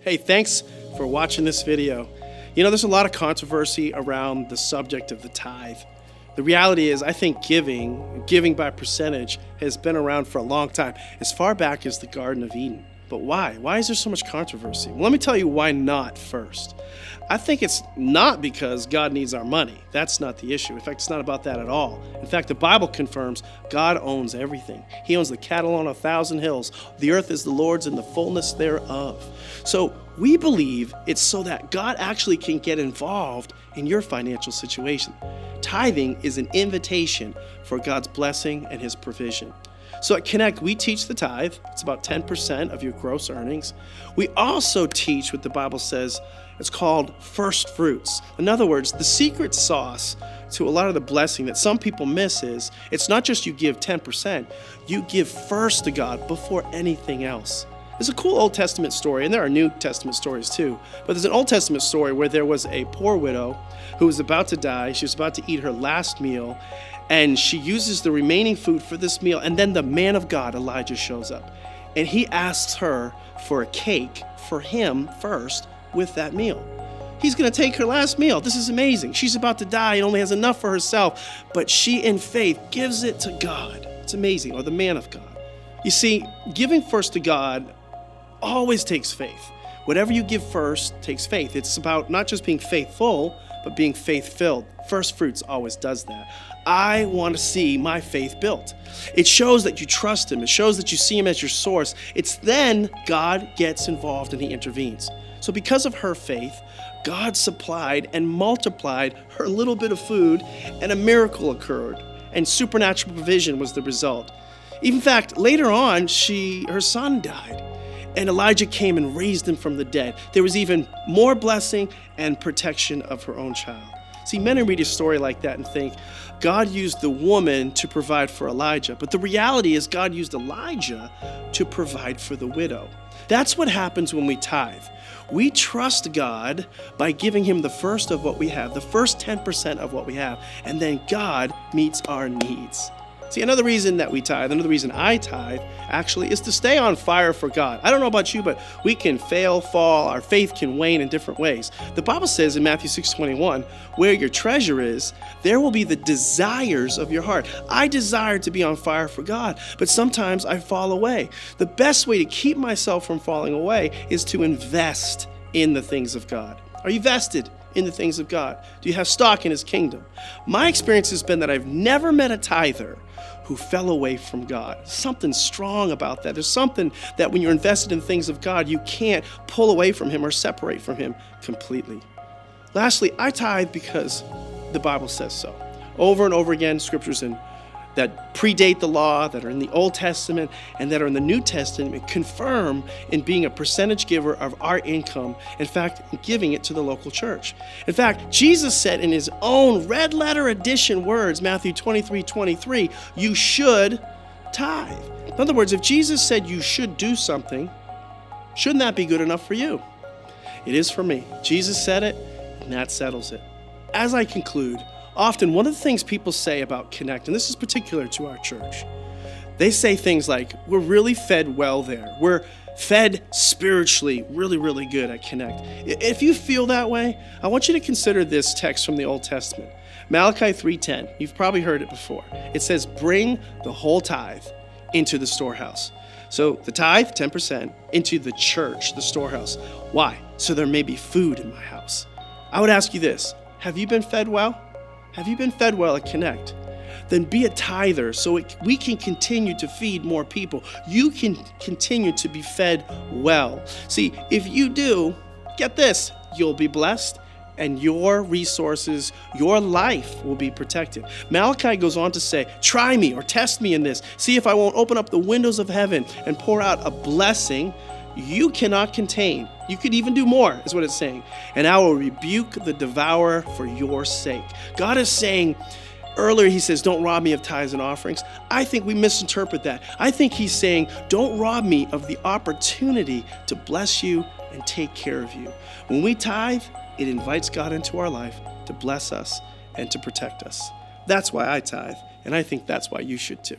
Hey, thanks for watching this video. You know, there's a lot of controversy around the subject of the tithe. The reality is, I think giving by percentage has been around for a long time, as far back as the Garden of Eden. But why? Why is there so much controversy? Well, let me tell you why not first. I think it's not because God needs our money. That's not the issue. In fact, it's not about that at all. In fact, the Bible confirms God owns everything. He owns the cattle on 1,000 hills. The earth is the Lord's and the fullness thereof. So we believe it's so that God actually can get involved in your financial situation. Tithing is an invitation for God's blessing and His provision. So at Connect, we teach the tithe. It's about 10% of your gross earnings. We also teach what the Bible says it's called first fruits. In other words, the secret sauce to a lot of the blessing that some people miss is it's not just you give 10%, you give first to God before anything else. There's a cool Old Testament story, and there are New Testament stories too, but there's an Old Testament story where there was a poor widow who was about to die. She was about to eat her last meal, and she uses the remaining food for this meal, and then the man of God, Elijah, shows up, and he asks her for a cake for him first with that meal. He's going to take her last meal. This is amazing. She's about to die and only has enough for herself, but she, in faith, gives it to God. It's amazing, or the man of God. You see, giving first to God always takes faith. Whatever you give first takes faith. It's about not just being faithful, but being faith-filled. First fruits always does that. I want to see my faith built. It shows that you trust Him. It shows that you see Him as your source. It's then God gets involved and He intervenes. So because of her faith, God supplied and multiplied her little bit of food, and a miracle occurred, and supernatural provision was the result. In fact, later on, her son died, and Elijah came and raised him from the dead. There was even more blessing and protection of her own child. See, many read a story like that and think God used the woman to provide for Elijah. But the reality is God used Elijah to provide for the widow. That's what happens when we tithe. We trust God by giving Him the first of what we have, the first 10% of what we have, and then God meets our needs. See, another reason that we tithe, another reason I tithe, actually, is to stay on fire for God. I don't know about you, but we can fail, fall, our faith can wane in different ways. The Bible says in Matthew 6:21, where your treasure is, there will be the desires of your heart. I desire to be on fire for God, but sometimes I fall away. The best way to keep myself from falling away is to invest in the things of God. Are you vested in the things of God? Do you have stock in His kingdom? My experience has been that I've never met a tither who fell away from God. Something strong about that. There's something that when you're invested in things of God, you can't pull away from Him or separate from Him completely. Lastly, I tithe because the Bible says so. Over and over again, scriptures that predate the law, that are in the Old Testament, and that are in the New Testament confirm in being a percentage giver of our income, in fact, giving it to the local church. In fact, Jesus said in His own red letter edition words, Matthew 23:23, you should tithe. In other words, if Jesus said you should do something, shouldn't that be good enough for you? It is for me. Jesus said it, and that settles it. As I conclude, often one of the things people say about Connect, and this is particular to our church, they say things like, we're really fed well there. We're fed spiritually really, really good at Connect. If you feel that way, I want you to consider this text from the Old Testament. Malachi 3:10. You've probably heard it before. It says, bring the whole tithe into the storehouse. So the tithe, 10%, into the church, the storehouse. Why? So there may be food in my house. I would ask you this, have you been fed well? Have you been fed well at Connect? Then be a tither so we can continue to feed more people. You can continue to be fed well. See, if you do, get this, you'll be blessed and your resources, your life will be protected. Malachi goes on to say, try me or test me in this. See if I won't open up the windows of heaven and pour out a blessing you cannot contain. You could even do more, is what it's saying. And I will rebuke the devourer for your sake. God is saying, earlier He says, don't rob me of tithes and offerings. I think we misinterpret that. I think He's saying, don't rob me of the opportunity to bless you and take care of you. When we tithe, it invites God into our life to bless us and to protect us. That's why I tithe, and I think that's why you should too.